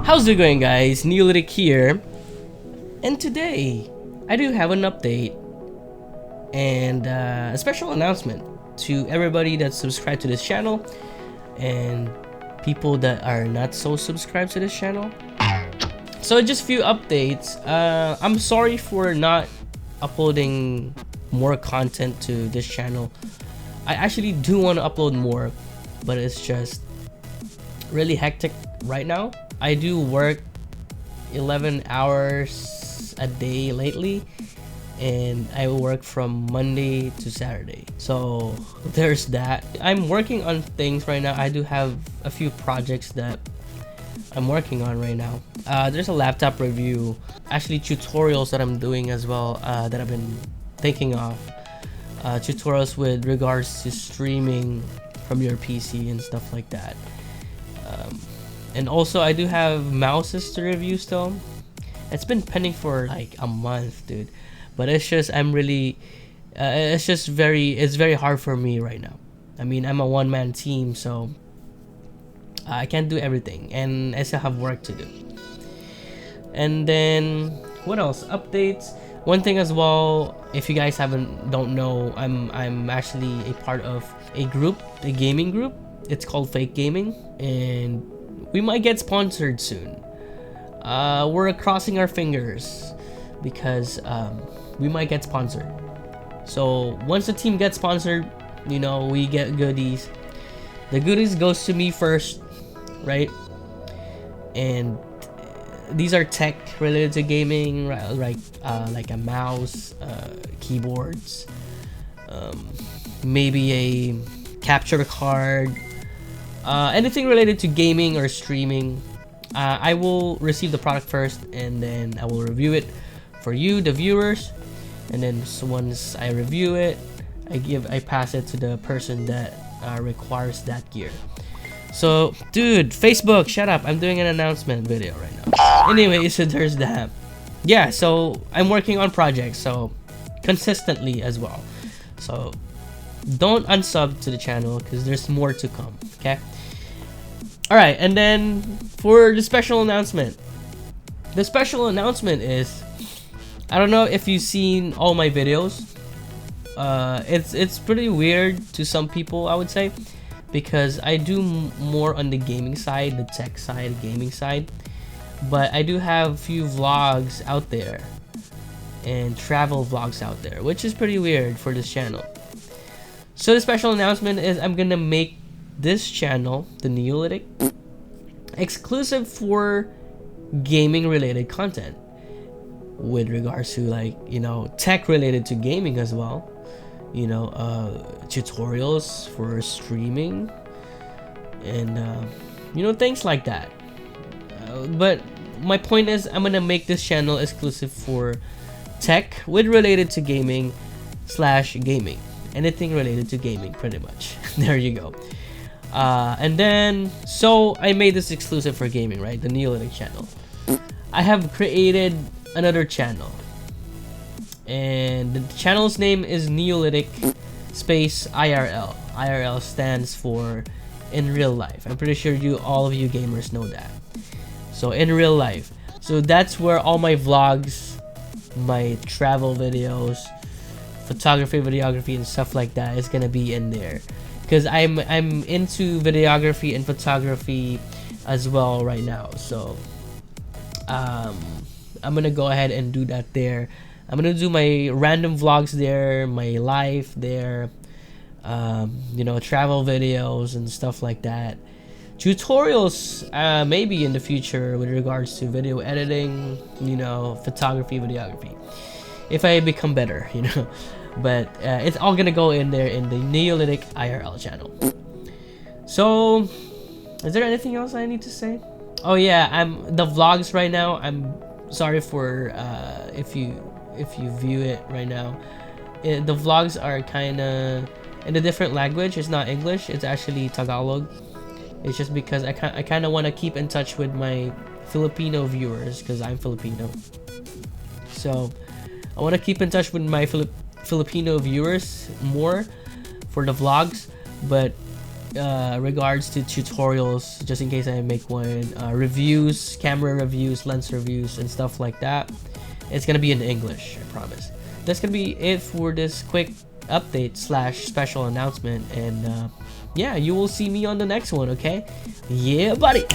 How's it going, guys? Neiolytic here, and today I do have an update and a special announcement to everybody that's subscribed to this channel and people that are not so subscribed to this channel. So just a few updates. I'm sorry for not uploading more content to this channel. I actually do want to upload more, but it's just really hectic right now. I do work 11 hours a day lately, and I work from Monday to Saturday. So there's that. I'm working on things right now. I do have a few projects that I'm working on right now. There's a laptop review, actually tutorials that I'm doing as well, that I've been thinking of. Tutorials with regards to streaming from your PC and stuff like that. And also I do have mouses to review still. It's been pending for like a month, dude, but it's just it's very hard for me right now. I mean, I'm a one-man team, so I can't do everything, and I still have work to do. And then what else? Updates. One thing as well, if you guys don't know, I'm actually a part of a gaming group. It's called Fake Gaming, and we might get sponsored soon. We're crossing our fingers because we might get sponsored. So once the team gets sponsored, you know, we get goodies. The goodies goes to me first, right? And these are tech related to gaming, right? Like a mouse, keyboards, maybe a capture card, anything related to gaming or streaming. I will receive the product first, and then I will review it for you, the viewers. And then once I review it, I pass it to the person that requires that gear. So, dude, Facebook, shut up. I'm doing an announcement video right now. Anyway, so there's that. Yeah, so I'm working on projects, so consistently as well. So don't unsub to the channel because there's more to come, okay? Alright, and then for the special announcement. The special announcement is, I don't know if you've seen all my videos. It's pretty weird to some people, I would say, because I do more on the gaming side, the tech side, gaming side. But I do have a few vlogs out there and travel vlogs out there, which is pretty weird for this channel. So the special announcement is I'm gonna make this channel, the Neiolytic, exclusive for gaming related content with regards to, like, you know, tech related to gaming as well, you know, tutorials for streaming and you know, things like that. But my point is, I'm gonna make this channel exclusive for tech with related to gaming / gaming, anything related to gaming, pretty much. There you go. And then, so I made this exclusive for gaming, right? The Neiolytic channel. I have created another channel, and the channel's name is Neiolytic space IRL. IRL stands for in real life. I'm pretty sure all of you gamers know that. So in real life. So that's where all my vlogs, my travel videos, photography, videography, and stuff like that is gonna be in there. Because I'm into videography and photography as well right now. So I'm gonna go ahead and do that there. I'm gonna do my random vlogs there, my life there, you know, travel videos and stuff like that. Tutorials maybe in the future with regards to video editing, you know, photography, videography, if I become better, you know. But it's all gonna go in there in the Neiolytic IRL channel. So is there anything else I need to say? Oh yeah, the vlogs right now, I'm sorry for if you view it right now, the vlogs are kind of in a different language. It's not English, it's actually Tagalog. It's just because I kind of want to keep in touch with my Filipino viewers, because I'm Filipino. So I want to keep in touch with my Filipino viewers more for the vlogs, but regards to tutorials, just in case I make one, reviews, camera reviews, lens reviews, and stuff like that, it's gonna be in English, I promise. That's gonna be it for this quick update slash special announcement, and yeah, you will see me on the next one. Okay, yeah buddy.